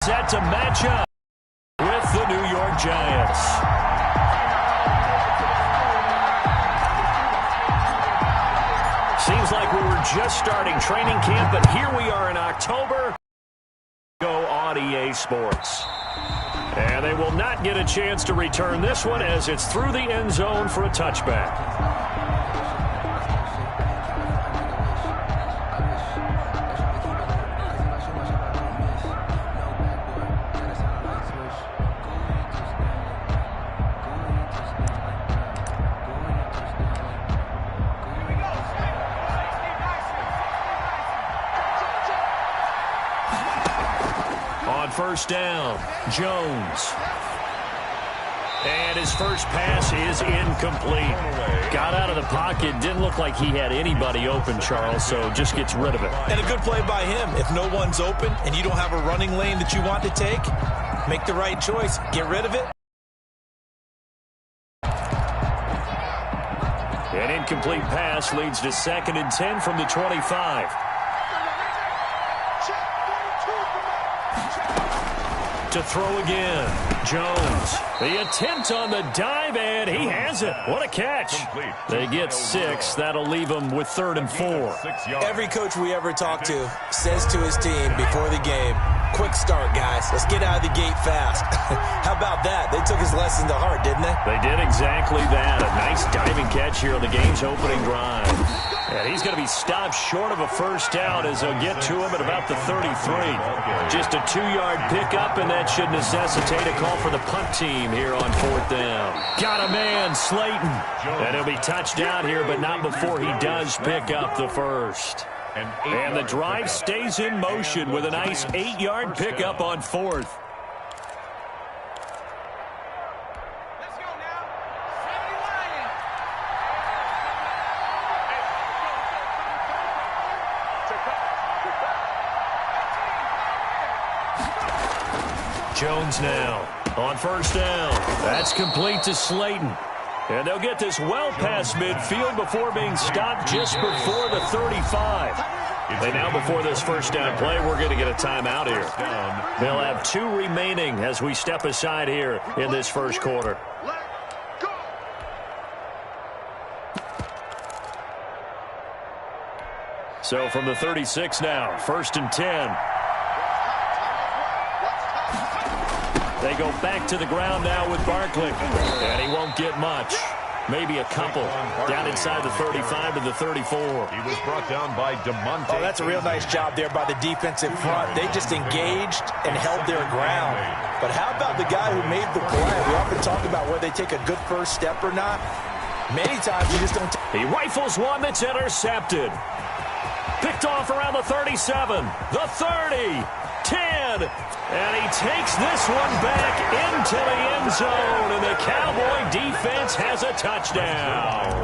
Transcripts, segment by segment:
Set to match up with the New York Giants. Seems like we were just starting training camp, but here we are in October. Go on EA Sports. And they will not get a chance to return this one as it's through the end zone for a touchback. First down, Jones. And his first pass is incomplete. Got out of the pocket. Didn't look like he had anybody open, Charles, so just gets rid of it. And a good play by him. If no one's open and you don't have a running lane that you want to take, make the right choice. Get rid of it. An incomplete pass leads to 2nd and 10 from the 25. To throw again, Jones. The attempt on the dive, and he has it. What a catch. They get 6. That'll leave them with 3rd and 4. Every coach we ever talk to says to his team before the game, quick start, guys. Let's get out of the gate fast. How about that? They took his lesson to heart, didn't they? They did exactly that. A nice diving catch here on the game's opening drive. And he's going to be stopped short of a first down as they'll get to him at about the 33. Just a 2-yard pickup, and that should necessitate a call for the punt team here on 4th down. Got a man, Slayton. And he'll be touched down here, but not before he does pick up the first. And the drive stays in motion with a nice 8-yard pickup on 4th. Jones now on first down. That's complete to Slayton. And they'll get this well past midfield before being stopped just before the 35. And now before this first down play, we're going to get a timeout here. They'll have 2 remaining as we step aside here in this first quarter. So from the 36 now, 1st and 10. They go back to the ground now with Barkley. And he won't get much. Maybe a couple. Down inside the 35 to the 34. He was brought down by DeMonte. Oh, that's a real nice job there by the defensive front. They just engaged and held their ground. But how about the guy who made the play? We often talk about whether they take a good first step or not. Many times you just don't. He rifles one that's intercepted. Picked off around the 37, the 30, 10. And he takes this one back into the end zone, and the Cowboy defense has a touchdown.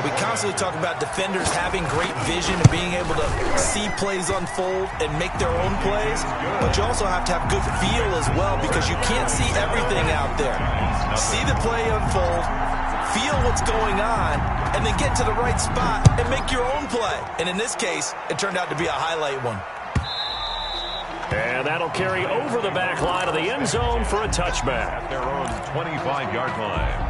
We constantly talk about defenders having great vision and being able to see plays unfold and make their own plays, but you also have to have good feel as well because you can't see everything out there. See the play unfold, feel what's going on, and then get to the right spot and make your own play. And in this case, it turned out to be a highlight one. And that'll carry over the back line of the end zone for a touchback. At their own 25-yard line.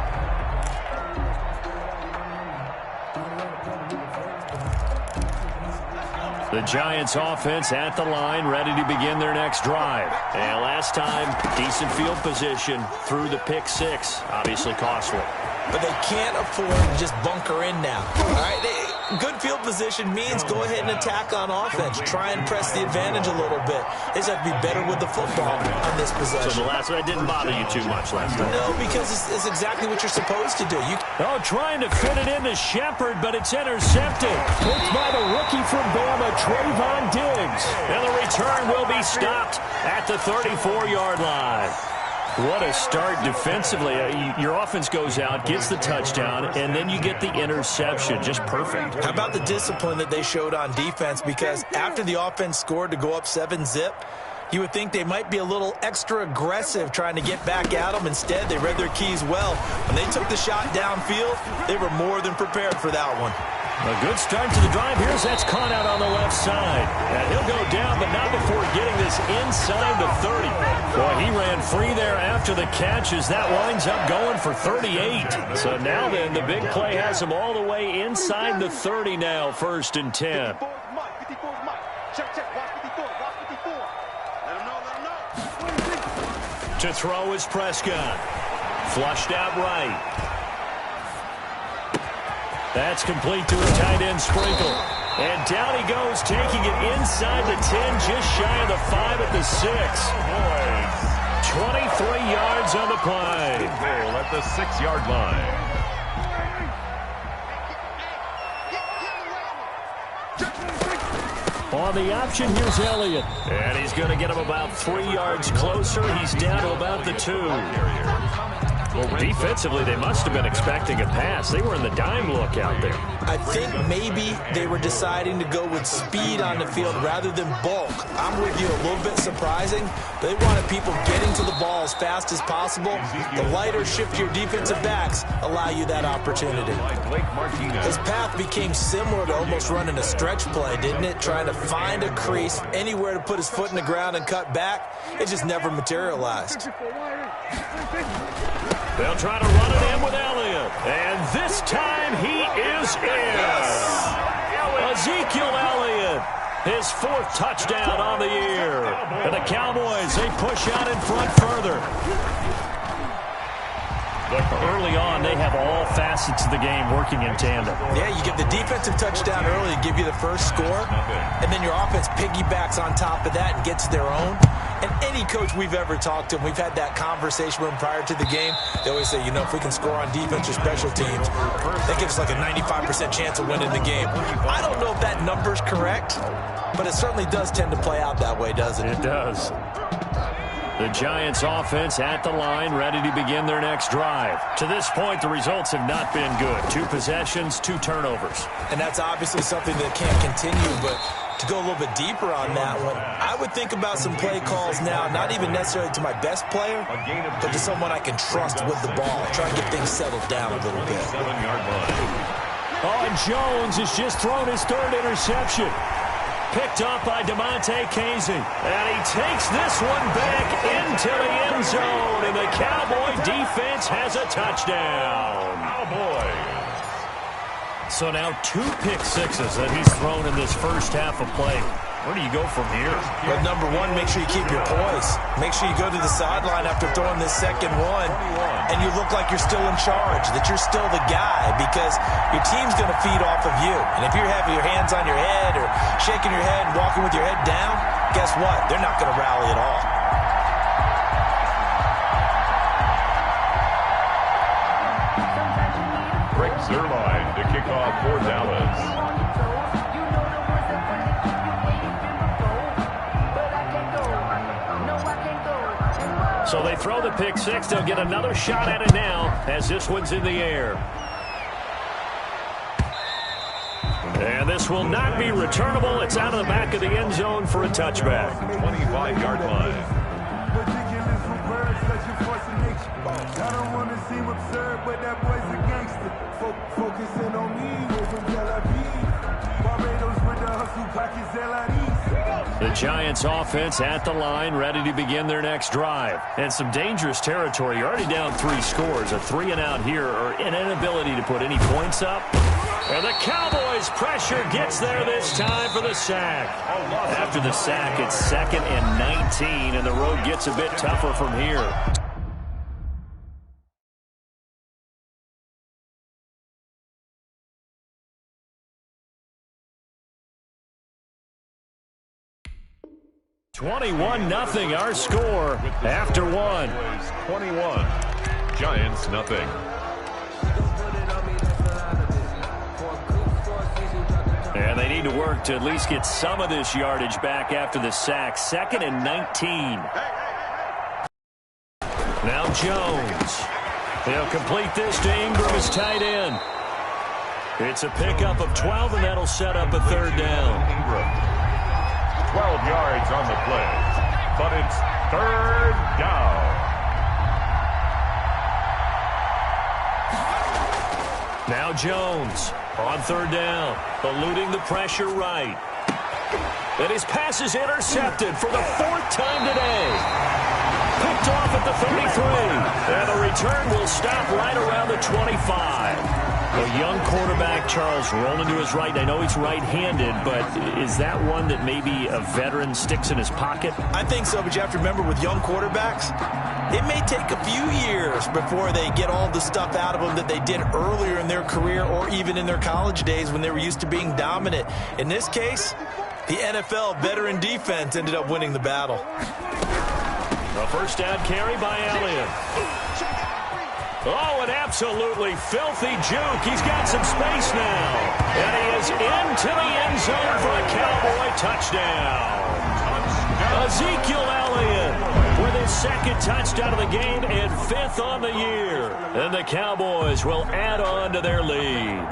The Giants offense at the line, ready to begin their next drive. And last time, decent field position through the pick 6. Obviously costly. But they can't afford to just bunker in now. All right, good field position means go ahead and attack on offense. Try and press the advantage a little bit. They just have to be better with the football on this possession. So the last one didn't bother you too much last time? No, because it's exactly what you're supposed to do. Trying to fit it into Shepard, but it's intercepted. Picked by the rookie from Bama, Trayvon Diggs. And the return will be stopped at the 34-yard line. What a start defensively. Your offense goes out, gets the touchdown, and then you get the interception. Just perfect. How about the discipline that they showed on defense? Because after the offense scored to go up 7-zip, you would think they might be a little extra aggressive trying to get back at them. Instead, they read their keys well. When they took the shot downfield, they were more than prepared for that one. A good start to the drive. Here's that's caught out on the left side. And he'll go down, but not before getting this inside the 30. Boy, he ran free there after the catch as that winds up going for 38. So now then, the big play has him all the way inside the 30 now, 1st and 10. To throw is Prescott. Flushed out right. That's complete to a tight end Sprinkle. And down he goes, taking it inside the 10, just shy of the 5 at the 6. 23 yards on the play. Goal at the 6-yard line. On the option, here's Elliott. And he's going to get him about 3 yards closer. He's down to about the 2. Well, defensively, they must have been expecting a pass. They were in the dime look out there. I think maybe they were deciding to go with speed on the field rather than bulk. I'm with you, a little bit surprising. They wanted people getting to the ball as fast as possible. The lighter, shiftier defensive backs allow you that opportunity. His path became similar to almost running a stretch play, didn't it? Trying to find a crease, anywhere to put his foot in the ground and cut back. It just never materialized. They'll try to run it in with Elliott. And this time he is in. Ezekiel Elliott, his 4th touchdown on the year. And the Cowboys, they push out in front further. Early on, they have all facets of the game working in tandem. Yeah, you get the defensive touchdown early to give you the first score, and then your offense piggybacks on top of that and gets their own. And any coach we've ever talked to, we've had that conversation with them prior to the game, they always say, you know, if we can score on defense or special teams, that gives us like a 95% chance of winning the game. I don't know if that number's correct, but it certainly does tend to play out that way, doesn't it? It does. The Giants offense at the line, ready to begin their next drive. To this point, the results have not been good. 2 possessions, 2 turnovers. And that's obviously something that can't continue, but to go a little bit deeper on that one, I would think about some play calls now, not even necessarily to my best player, but to someone I can trust with the ball. Try and get things settled down a little bit. Oh, and Jones has just thrown his 3rd interception. Picked up by DeMonte Casey. And he takes this one back into the end zone. And the Cowboy defense has a touchdown. Cowboys. So now 2 pick sixes that he's thrown in this first half of play. Where do you go from here? Well, number one, make sure you keep your poise. Make sure you go to the sideline after throwing this second one, and you look like you're still in charge, that you're still the guy, because your team's going to feed off of you. And if you're having your hands on your head or shaking your head and walking with your head down, guess what? They're not going to rally at all. Breaks their line to kick off for Dallas. So they throw the pick six. They'll get another shot at it now as this one's in the air. And this will not be returnable. It's out of the back of the end zone for a touchback. 25-yard line. I don't want to seem absurd, but that boy's a gangster. Focusing on me, open Tel Aviv. Barbados with the hustle, pockets The Giants offense at the line, ready to begin their next drive. And some dangerous territory. You're already down 3 scores. A 3-and-out here, or an inability to put any points up. And the Cowboys' pressure gets there this time for the sack. After the sack, it's 2nd and 19, and the road gets a bit tougher from here. (21-0) our score after 1. 21. Giants nothing. And they need to work to at least get some of this yardage back after the sack. 2nd and 19. Now Jones. He'll complete this to Ingram as tight end. It's a pickup of 12, and that'll set up a 3rd down. Ingram. 12 yards on the play, but it's 3rd down. Now Jones. On third down, eluding the pressure right. And his pass is intercepted for the 4th time today. Picked off at the 33. And the return will stop right around the 25. A young quarterback, Charles, rolling to his right. I know he's right-handed, but is that one that maybe a veteran sticks in his pocket? I think so, but you have to remember with young quarterbacks, it may take a few years before they get all the stuff out of them that they did earlier in their career or even in their college days when they were used to being dominant. In this case, the NFL veteran defense ended up winning the battle. A first down carry by Elliott. Oh, an absolutely filthy juke. He's got some space now. And he is into the end zone for a Cowboy touchdown. Ezekiel Elliott with his 2nd touchdown of the game and 5th on the year. And the Cowboys will add on to their lead.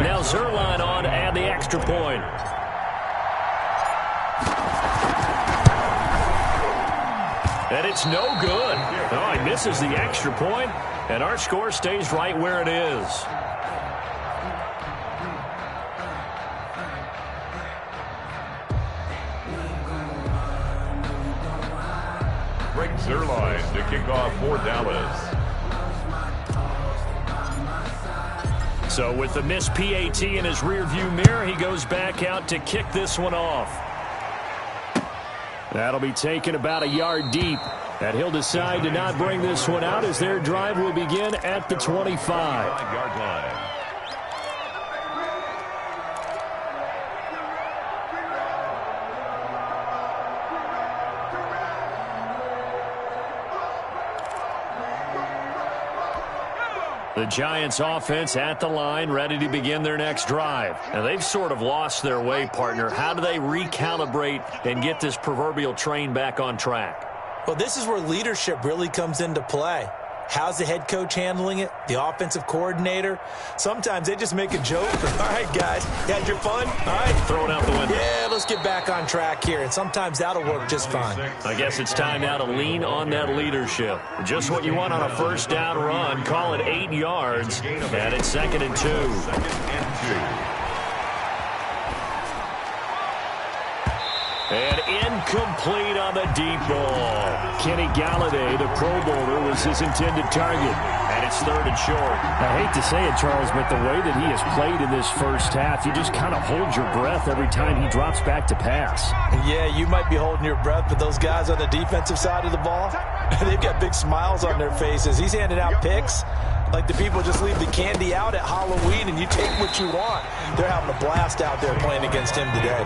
Now Zerline on to add the extra point. And it's no good. Oh, he misses the extra point, and our score stays right where it is. Greg Zerline to kick off for Dallas. So with the missed PAT in his rearview mirror, he goes back out to kick this one off. That'll be taken about a yard deep. And he'll decide to not bring this one out as their drive will begin at the 25-yard line. The Giants offense at the line, ready to begin their next drive. And they've sort of lost their way, partner. How do they recalibrate and get this proverbial train back on track? Well, this is where leadership really comes into play. How's the head coach handling it? The offensive coordinator? Sometimes they just make a joke. All right, guys, you had your fun? All right. Throw it out the window. Yeah, let's get back on track here. And sometimes that'll work just fine. I guess it's time now to lean on that leadership. Just what you want on a first down run. Call it 8 yards. And it's 2nd and 2. And incomplete on the deep ball. Kenny Galladay, the Pro Bowler, was his intended target. And it's 3rd and short. I hate to say it, Charles, but the way that he has played in this first half, you just kind of hold your breath every time he drops back to pass. Yeah, you might be holding your breath, but those guys on the defensive side of the ball, they've got big smiles on their faces. He's handing out picks like the people just leave the candy out at Halloween and you take what you want. They're having a blast out there playing against him today.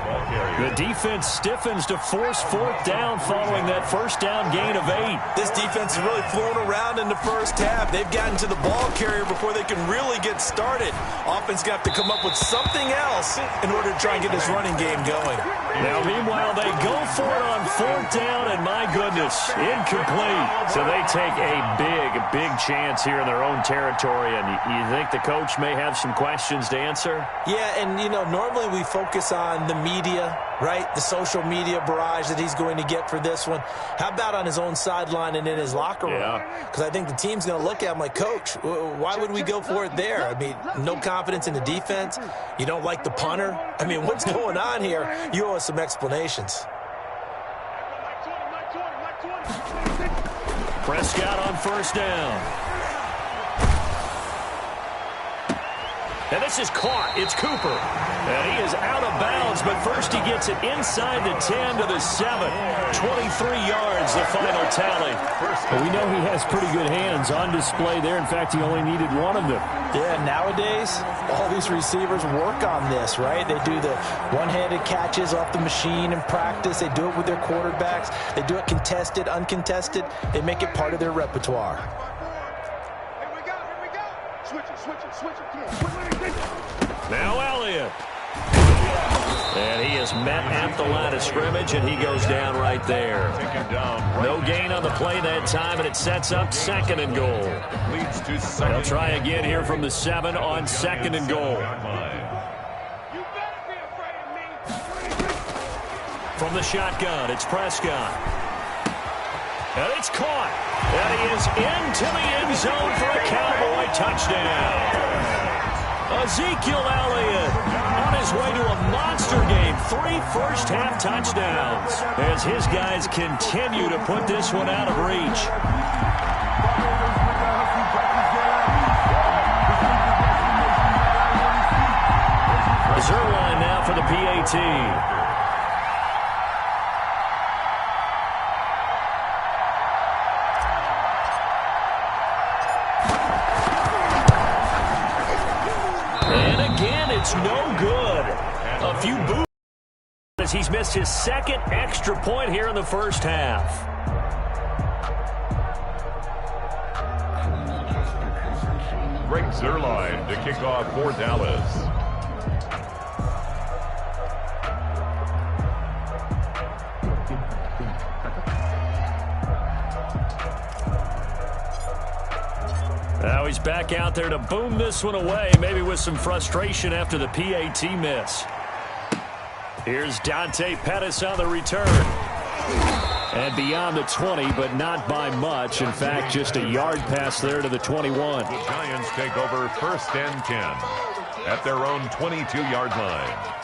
The defense stiffens to force 4th down following that first down gain of 8. This defense has really flown around in the first half. They've gotten to the ball carrier before they can really get started. Offense got to come up with something else in order to try and get this running game going. Now, meanwhile, they go for it on 4th down, and my goodness, incomplete. So they take a big chance here in their own territory, and you think the coach may have some questions to answer? Yeah, and, you know, normally we focus on the media, right? The social media barrage that he's going to get for this one. How about on his own sideline and in his locker room? Because I think the team's going to look at him like, Coach, why would we go for it there? I mean, no confidence in the defense. You don't like the punter? I mean, what's going on here? You owe us some explanations. Prescott on first down. And this is caught. It's Cooper. And he is out of bounds, but first he gets it inside the 10 to the 7. 23 yards, the final tally. Well, we know he has pretty good hands on display there. In fact, he only needed one of them. Yeah, nowadays, all these receivers work on this, right? They do the one-handed catches off the machine in practice. They do it with their quarterbacks. They do it contested, uncontested. They make it part of their repertoire. Now Elliott. And he is met at the line of scrimmage, and he goes down right there. No gain on the play that time, and it sets up 2nd and goal. They'll try again here from the 7 on 2nd and goal. From the shotgun, it's Prescott. And it's caught. And he is into the end zone for a Cowboy touchdown. Ezekiel Elliott on his way to a monster game. 3 first-half touchdowns as his guys continue to put this one out of reach. Zerline now for the PAT. It's no good. A few boots as he's missed his second extra point here in the first half. Greg Zerline to kick off for Dallas. Now he's back out there to boom this one away, maybe with some frustration after the PAT miss. Here's Dante Pettis on the return. And beyond the 20, but not by much. In fact, just a yard pass there to the 21. The Giants take over 1st and 10 at their own 22-yard line.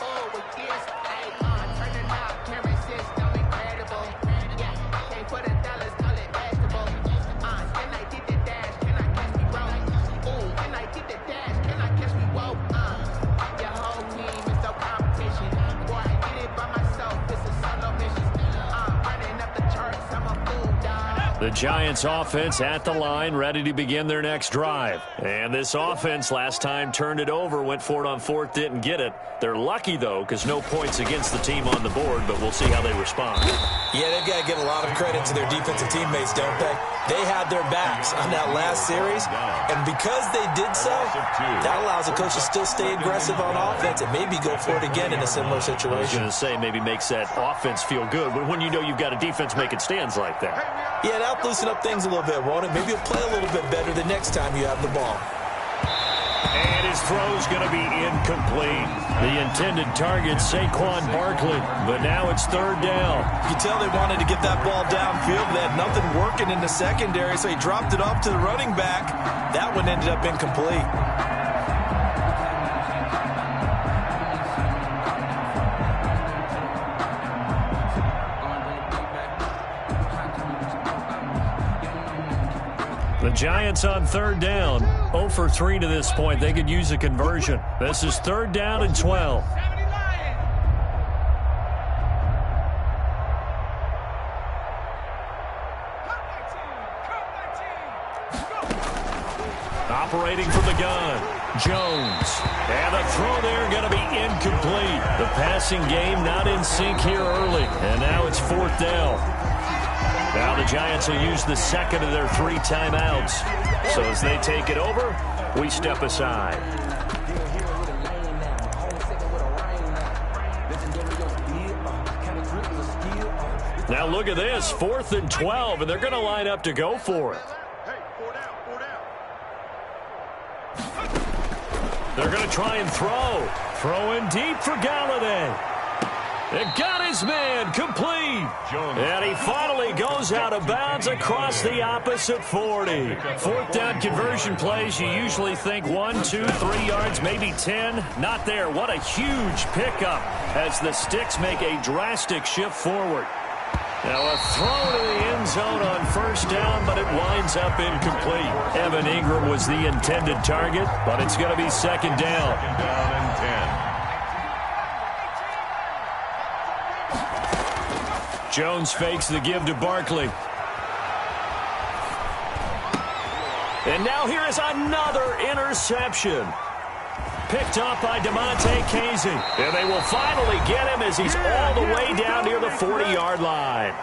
The Giants offense at the line, ready to begin their next drive. And this offense last time turned it over, went for it on 4th, didn't get it. They're lucky, though, because no points against the team on the board, but we'll see how they respond. Yeah, they've got to give a lot of credit to their defensive teammates, don't they? They had their backs on that last series, and because they did so, that allows the coach to still stay aggressive on offense and maybe go for it again in a similar situation. I was going to say, maybe makes that offense feel good, but when you know you've got a defense making stands like that. Yeah, that'll loosen up things a little bit, won't it? Maybe you'll play a little bit better the next time you have the ball. And his throw's going to be incomplete. The intended target, Saquon Barkley, but now it's 3rd down. You can tell they wanted to get that ball downfield. They had nothing working in the secondary, so he dropped it off to the running back. That one ended up incomplete. The Giants on 3rd down, 0 for 3 to this point. They could use a conversion. This is 3rd down and 12. Operating from the gun, Jones. And the throw there going to be incomplete. The passing game not in sync here early. And now it's 4th down. Now the Giants will use the second of their 3 timeouts. So as they take it over, we step aside. Now look at this, 4th and 12, and they're going to line up to go for it. They're going to try and throw. Throwing deep for Galladay. It got his man complete. And he finally goes out of bounds across the opposite 40. 4th down conversion plays, you usually think 1, 2, 3 yards, maybe 10. Not there. What a huge pickup as the Sticks make a drastic shift forward. Now a throw to the end zone on 1st down, but it winds up incomplete. Evan Ingram was the intended target, but it's going to be 2nd down. 2nd down and 10. Jones fakes the give to Barkley. And now here is another interception. Picked up by DeMonte Casey. And they will finally get him as he's all the way down near the 40-yard line.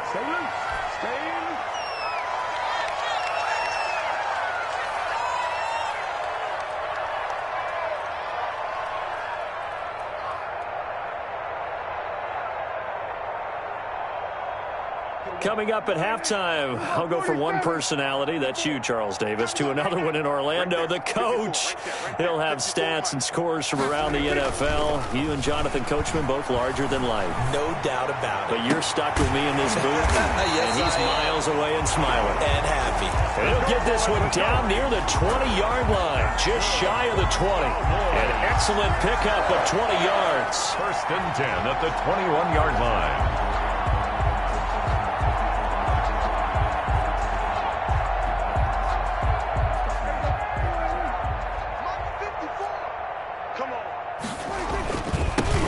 Coming up at halftime, I'll go from one personality, that's you, Charles Davis, to another one in Orlando, the coach. He'll have stats and scores from around the NFL. You and Jonathan Coachman both larger than life. No doubt about it. But you're stuck with me in this booth, yes, and he's miles away and smiling. And happy. And he'll get this one down near the 20-yard line, just shy of the 20. An excellent pickup of 20 yards. First and 10 at the 21-yard line.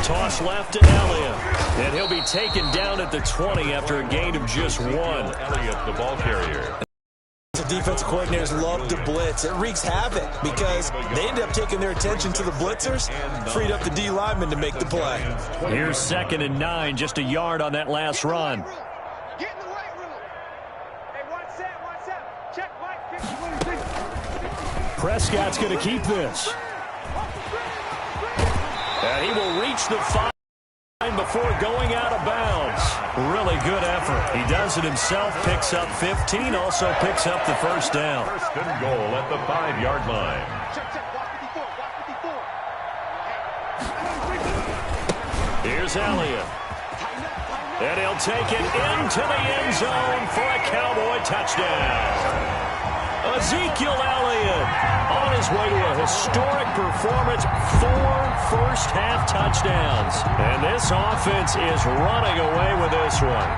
Toss left to Elliott. And he'll be taken down at the 20 after a gain of just 1. Elliott, the ball carrier. The defensive coordinators love to blitz. It wreaks havoc because they end up taking their attention to the blitzers, freed up the D lineman to make the play. Here's 2nd and 9, just a yard on that last run. Get in the right room. Hey, 1 set. Check right. Prescott's going to keep this. And he will reach the 5 before going out of bounds. Really good effort. He does it himself, picks up 15, also picks up the first down. First and goal at the 5-yard line. Check. Watch 54. Here's Elliott. And he'll take it into the end zone for a Cowboy touchdown. Ezekiel Elliott on his way to a historic performance, 4 first-half touchdowns. And this offense is running away with this one.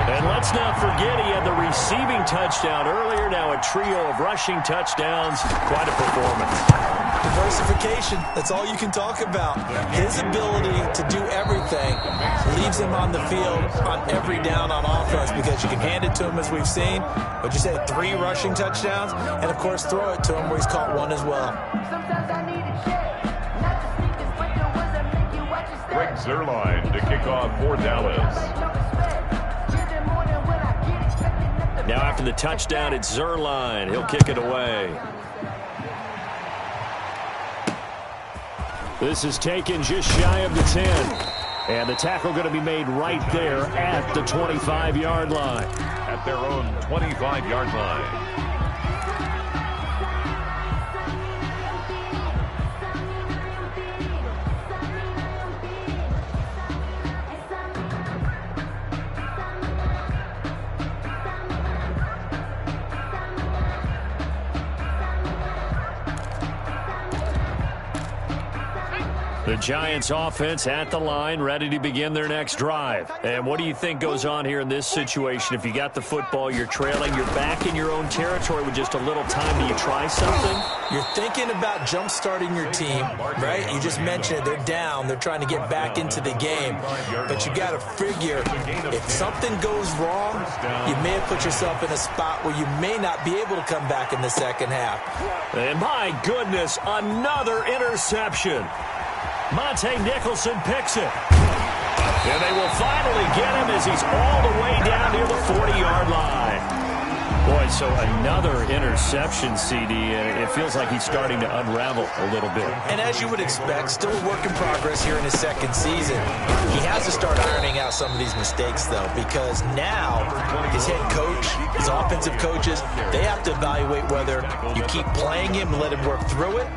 And let's not forget he had the receiving touchdown earlier, now a trio of rushing touchdowns. Quite a performance. Diversification, that's all you can talk about. His ability to do everything leaves him on the field on every down on offense because you can hand it to him as we've seen. But you said 3 rushing touchdowns, and of course throw it to him where he's caught 1 as well. Greg Zuerlein to kick off for Dallas. Now after the touchdown, it's Zuerlein. He'll kick it away. This is taken just shy of the 10. And the tackle going to be made right there at the 25-yard line. At their own 25-yard line. The Giants offense at the line, ready to begin their next drive. And what do you think goes on here in this situation? If you got the football, you're trailing, you're back in your own territory with just a little time. Do you try something? You're thinking about jump-starting your team, right? You just mentioned it. They're down. They're trying to get back into the game. But you got to figure if something goes wrong, you may have put yourself in a spot where you may not be able to come back in the second half. And my goodness, another interception. Monte Nicholson picks it. And they will finally get him as he's all the way down near the 40-yard line. Boy, so another interception, CD, and it feels like he's starting to unravel a little bit. And as you would expect, still a work in progress here in his second season. He has to start ironing out some of these mistakes, though, because now his head coach, his offensive coaches, they have to evaluate whether you keep playing him and let him work through it,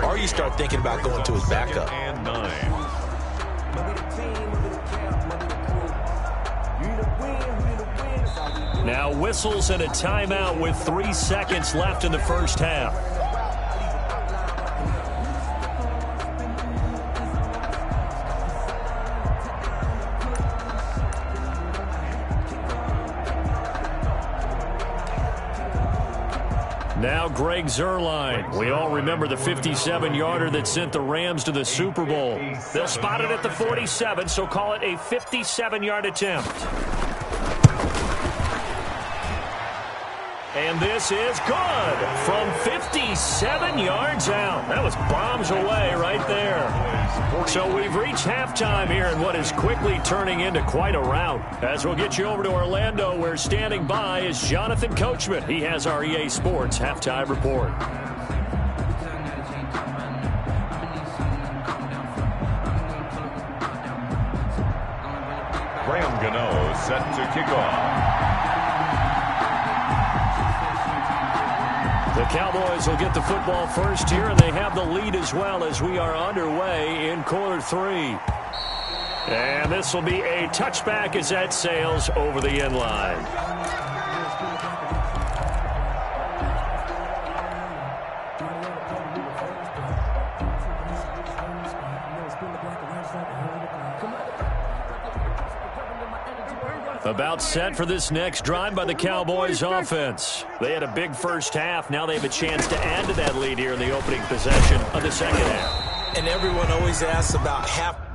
or you start thinking about going to his backup. And 9. Now whistles and a timeout with 3 seconds left in the first half. Now Greg Zuerlein. We all remember the 57-yarder that sent the Rams to the Super Bowl. They'll spot it at the 47, so call it a 57-yard attempt. And this is good from 57 yards out. That was bombs away right there. So we've reached halftime here in what is quickly turning into quite a rout. As we'll get you over to Orlando, where standing by is Jonathan Coachman. He has our EA Sports halftime report. Graham Gano set to kick off. The Cowboys will get the football first here, and they have the lead as well as we are underway in quarter 3. And this will be a touchback as that sails over the end line. About set for this next drive by the Cowboys offense. They had a big first half. Now they have a chance to add to that lead here in the opening possession of the second half. And everyone always asks about half